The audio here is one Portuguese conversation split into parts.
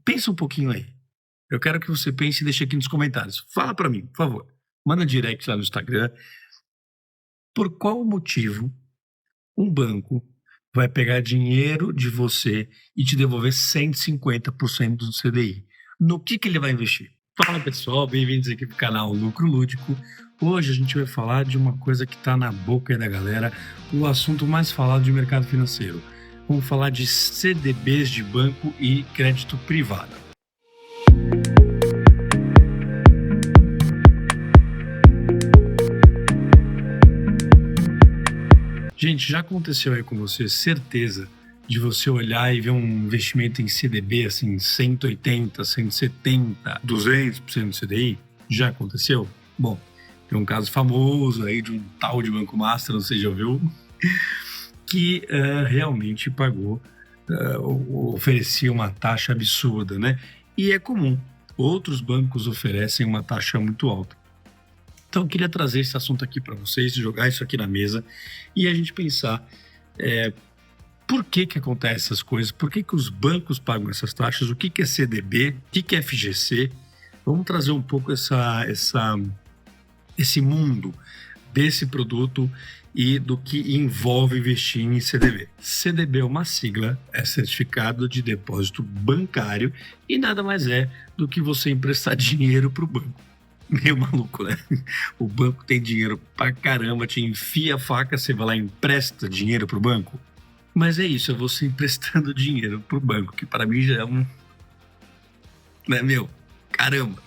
Pensa um pouquinho aí. Eu quero que você pense e deixe aqui nos comentários. Fala para mim, por favor. Manda direct lá no Instagram. Por qual motivo um banco vai pegar dinheiro de você e te devolver 150% do CDI? No que ele vai investir? Fala pessoal, bem-vindos aqui para o canal Lucro Lúdico. Hoje a gente vai falar de uma coisa que está na boca aí da galera, o assunto mais falado de mercado financeiro. Vamos falar de CDBs de banco e crédito privado. Gente, já aconteceu aí com você, certeza, de você olhar e ver um investimento em CDB, assim, 180, 170, 200% do CDI? Já aconteceu? Bom, tem um caso famoso aí de um tal de Banco Master, não sei se já ouviu, que realmente pagou, oferecia uma taxa absurda, né? E é comum, outros bancos oferecem uma taxa muito alta. Então, eu queria trazer esse assunto aqui para vocês, jogar isso aqui na mesa e a gente pensar por que acontece essas coisas, por que os bancos pagam essas taxas, o que é CDB, o que é FGC. Vamos trazer um pouco esse mundo desse produto e do que envolve investir em CDB. CDB é uma sigla, é Certificado de Depósito Bancário e nada mais é do que você emprestar dinheiro para o banco. Meio maluco, né? O banco tem dinheiro pra caramba, te enfia a faca, você vai lá e empresta dinheiro pro banco. Mas é isso, é você emprestando dinheiro pro banco, que para mim já é um... né, caramba!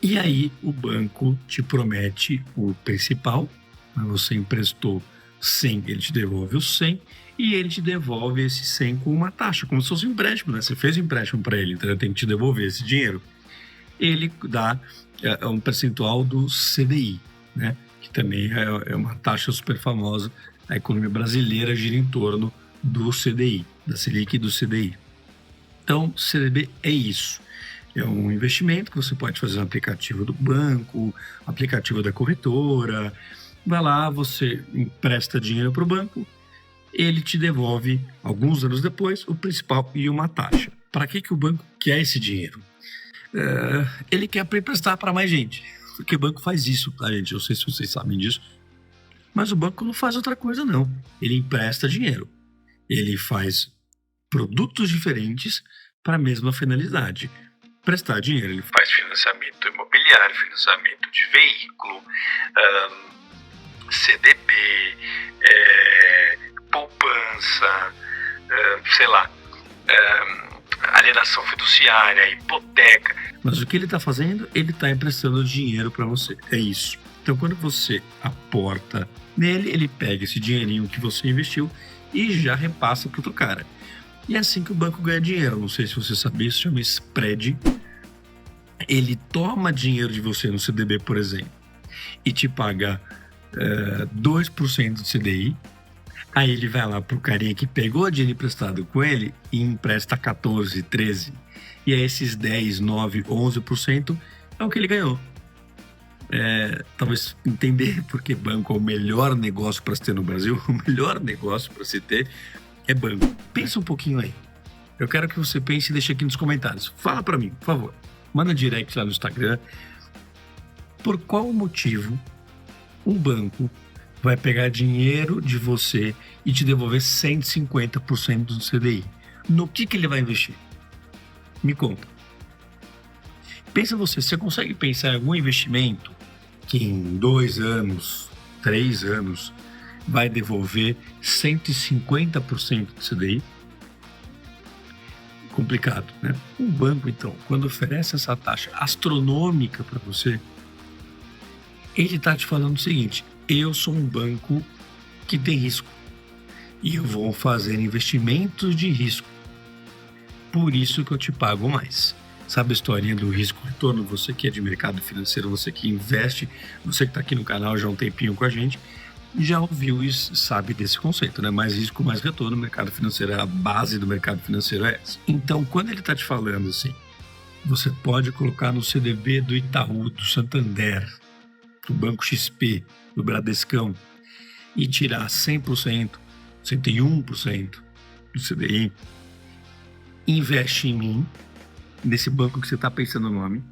E aí o banco te promete o principal, você emprestou 100, ele te devolve os 100, e ele te devolve esse 100 com uma taxa, como se fosse um empréstimo, né? Você fez um empréstimo para ele, então ele tem que te devolver esse dinheiro. Ele dá um percentual do CDI, né? Que também é uma taxa super famosa. A economia brasileira gira em torno do CDI, da Selic e do CDI. Então, CDB é isso. É um investimento que você pode fazer no aplicativo do banco, aplicativo da corretora. Vai lá, você empresta dinheiro para o banco, ele te devolve, alguns anos depois, o principal e uma taxa. Para que o banco quer esse dinheiro? Ele quer emprestar para mais gente, porque o banco faz isso, tá, gente? Eu não sei se vocês sabem disso, mas o banco não faz outra coisa, não. Ele empresta dinheiro, ele faz produtos diferentes para a mesma finalidade. Prestar dinheiro, ele faz financiamento imobiliário, financiamento de veículo, CDB, poupança, sei lá, alienação fiduciária, hipoteca. Mas o que ele está fazendo? Ele está emprestando dinheiro para você. É isso. Então, quando você aporta nele, ele pega esse dinheirinho que você investiu e já repassa para outro cara. E é assim que o banco ganha dinheiro. Não sei se você sabia, isso chama spread. Ele toma dinheiro de você no CDB, por exemplo, e te paga 2% do CDI. Aí ele vai lá pro carinha que pegou dinheiro emprestado com ele e empresta 14, 13. E aí esses 10, 9, 11% é o que ele ganhou. Talvez entender porque banco é o melhor negócio para se ter no Brasil, o melhor negócio para se ter é banco. Pensa um pouquinho aí. Eu quero que você pense e deixe aqui nos comentários. Fala para mim, por favor. Manda direct lá no Instagram. Por qual motivo um banco vai pegar dinheiro de você e te devolver 150% do CDI? No que ele vai investir? Me conta. Pensa você consegue pensar em algum investimento que em 2 anos, 3 anos, vai devolver 150% do CDI? Complicado, né? Um banco, então, quando oferece essa taxa astronômica para você, ele está te falando o seguinte: eu sou um banco que tem risco e eu vou fazer investimentos de risco. Por isso que eu te pago mais. Sabe a historinha do risco-retorno? Você que é de mercado financeiro, você que investe, você que está aqui no canal já há um tempinho com a gente, já ouviu e sabe desse conceito, né? Mais risco, mais retorno. O mercado financeiro, a base do mercado financeiro é essa. Então, quando ele está te falando assim, você pode colocar no CDB do Itaú, do Santander, do Banco XP, do Bradescão, e tirar 100%, 101% do CDI, investe em mim, nesse banco que você está pensando no nome,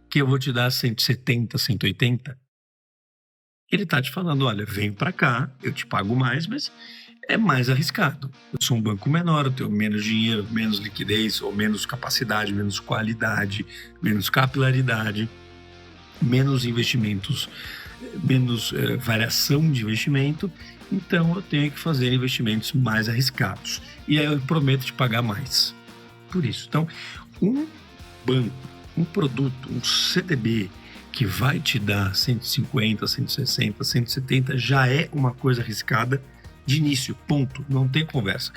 que eu vou te dar 170, 180. Ele tá te falando, olha, vem para cá, eu te pago mais, mas é mais arriscado. Eu sou um banco menor, eu tenho menos dinheiro, menos liquidez, ou menos capacidade, menos qualidade, menos capilaridade, menos investimentos, menos variação de investimento. Então eu tenho que fazer investimentos mais arriscados. E aí eu prometo te pagar mais. Por isso. Então, um banco, um produto, um CDB que vai te dar 150, 160, 170 já é uma coisa arriscada de início, ponto. Não tem conversa.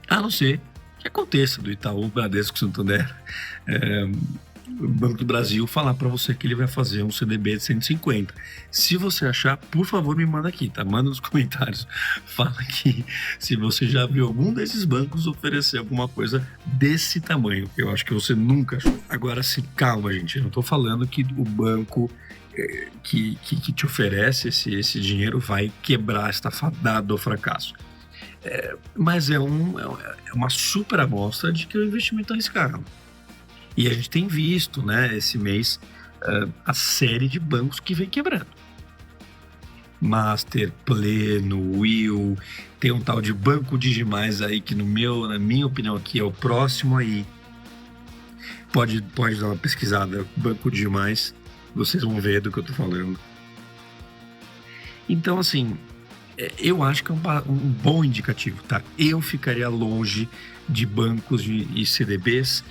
A não ser que aconteça do Itaú, Bradesco, Santander, o Banco do Brasil falar para você que ele vai fazer um CDB de 150. Se você achar, por favor, me manda aqui, tá? Manda nos comentários. Fala aqui se você já viu algum desses bancos oferecer alguma coisa desse tamanho. Eu acho que você nunca achou. Agora, calma, gente. Eu não tô falando que o banco que te oferece esse dinheiro vai quebrar, está fadado ao fracasso. Mas é uma super amostra de que o investimento é arriscado. E a gente tem visto, né, esse mês, a série de bancos que vem quebrando. Master, Pleno, Will, tem um tal de Banco Digimais aí que na minha opinião aqui é o próximo aí. Pode dar uma pesquisada, Banco Digimais, vocês vão ver do que eu tô falando. Então, assim, eu acho que é um bom indicativo, tá? Eu ficaria longe de bancos e CDBs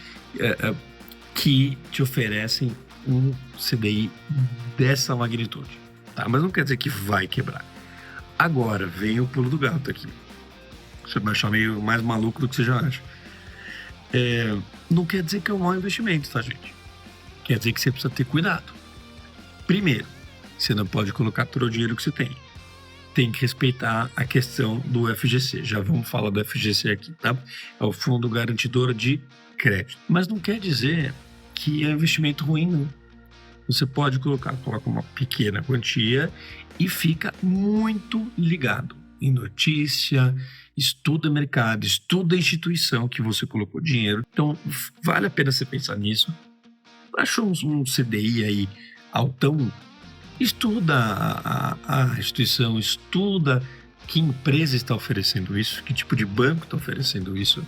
que te oferecem um CDI dessa magnitude, tá? Mas não quer dizer que vai quebrar. Agora, vem o pulo do gato aqui. Você vai achar meio mais maluco do que você já acha. Não quer dizer que é um mau investimento, tá, gente? Quer dizer que você precisa ter cuidado. Primeiro, você não pode colocar todo o dinheiro que você tem. Tem que respeitar a questão do FGC. Já vamos falar do FGC aqui, tá? É o Fundo Garantidor de Crédito. Mas não quer dizer que é um investimento ruim, não. Você pode coloca uma pequena quantia e fica muito ligado em notícia, estuda mercado, estuda a instituição que você colocou dinheiro. Então, vale a pena você pensar nisso. Achou um CDI aí altão? Estuda a instituição, estuda que empresa está oferecendo isso, que tipo de banco está oferecendo isso.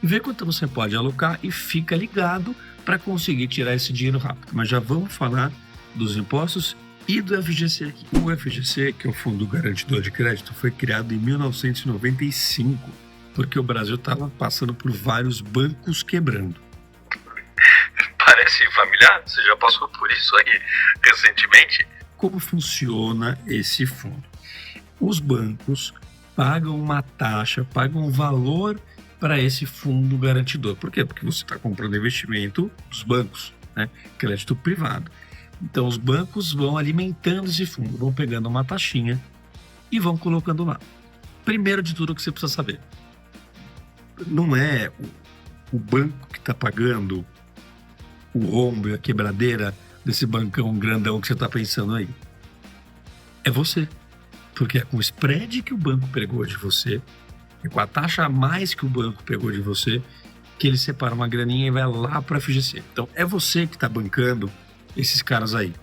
Vê quanto você pode alocar e fica ligado para conseguir tirar esse dinheiro rápido. Mas já vamos falar dos impostos e do FGC aqui. O FGC, que é o Fundo Garantidor de Crédito, foi criado em 1995, porque o Brasil estava passando por vários bancos quebrando. Parece familiar? Você já passou por isso aí recentemente? Como funciona esse fundo? Os bancos pagam uma taxa, pagam um valor para esse fundo garantidor. Por quê? Porque você está comprando investimento dos bancos, né? Crédito privado. Então os bancos vão alimentando esse fundo, vão pegando uma taxinha e vão colocando lá. Primeiro de tudo, o que você precisa saber: não é o banco que está pagando o rombo e a quebradeira desse bancão grandão que você está pensando aí. É você. Porque é com o spread que o banco pegou de você, e com a taxa a mais que o banco pegou de você, que ele separa uma graninha e vai lá para a FGC. Então, é você que está bancando esses caras aí,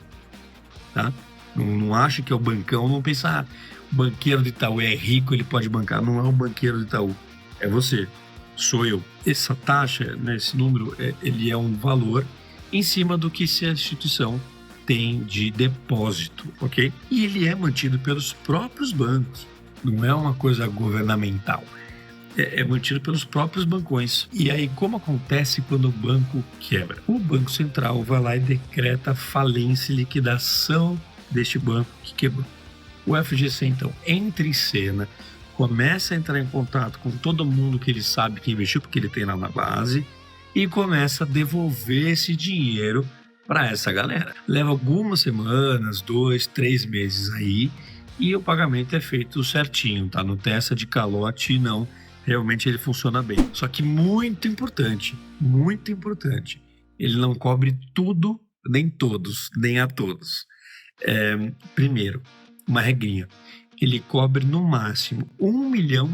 tá? Não acha que é o bancão, não pensa, o banqueiro do Itaú é rico, ele pode bancar. Não é o banqueiro do Itaú, é você, sou eu. Essa taxa, né, esse número, ele é um valor em cima do que a instituição tem de depósito, ok? E ele é mantido pelos próprios bancos. Não é uma coisa governamental, é mantido pelos próprios bancões. E aí, como acontece quando o banco quebra? O Banco Central vai lá e decreta falência e liquidação deste banco que quebrou. O FGC, então, entra em cena, começa a entrar em contato com todo mundo que ele sabe que investiu, porque ele tem lá na base, e começa a devolver esse dinheiro para essa galera. Leva algumas semanas, 2, 3 meses aí, e o pagamento é feito certinho, tá? Não tem essa de calote, não. Realmente ele funciona bem. Só que muito importante, ele não cobre tudo, nem todos, nem a todos. Primeiro, uma regrinha. ele cobre no máximo R$1 milhão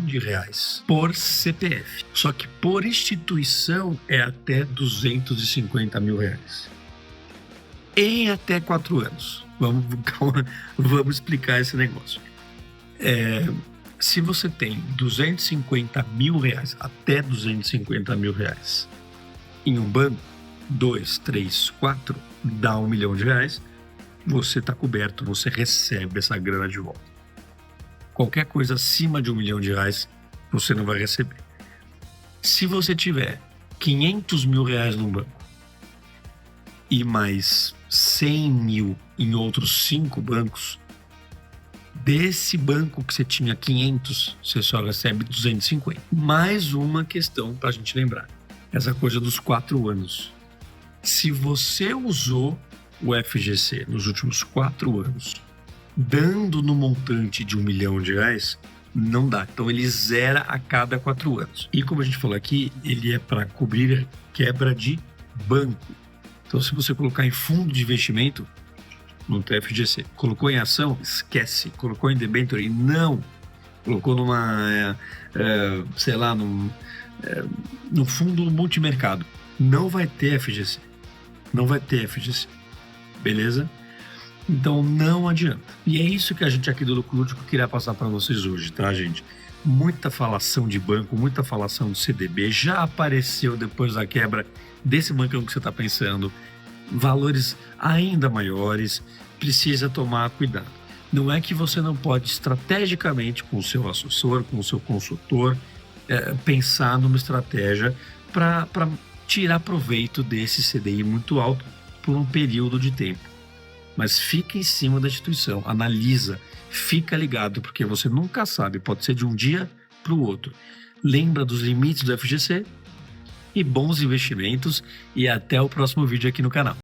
por CPF. Só que por instituição é até R$250 mil. Em até 4 anos. Vamos explicar esse negócio. Se você tem R$250 mil, até R$250 mil em um banco, 2, 3, 4, dá R$1 milhão, você está coberto, você recebe essa grana de volta. Qualquer coisa acima de R$1 milhão, você não vai receber. Se você tiver R$500 mil num banco e mais 100 mil em outros 5 bancos, desse banco que você tinha 500, você só recebe 250. Mais uma questão para a gente lembrar. Essa coisa dos 4 anos. Se você usou o FGC nos últimos 4 anos, dando no montante de R$1 milhão, não dá. Então ele zera a cada 4 anos. E como a gente falou aqui, ele é para cobrir quebra de banco. Então se você colocar em fundo de investimento, no FGC, colocou em ação, esquece. Colocou em debenture, não. Colocou numa, sei lá, num fundo multimercado, não vai ter FGC. Não vai ter FGC. Beleza? Então não adianta. E é isso que a gente aqui do Lucro Lúdico queria passar para vocês hoje, tá, gente? Muita falação de banco, muita falação de CDB, já apareceu depois da quebra desse bancão que você está pensando. Valores ainda maiores, precisa tomar cuidado. Não é que você não pode estrategicamente com o seu assessor, com o seu consultor, pensar numa estratégia para tirar proveito desse CDI muito alto por um período de tempo. Mas fica em cima da instituição, analisa, fica ligado, porque você nunca sabe, pode ser de um dia para o outro. Lembra dos limites do FGC e bons investimentos, e até o próximo vídeo aqui no canal.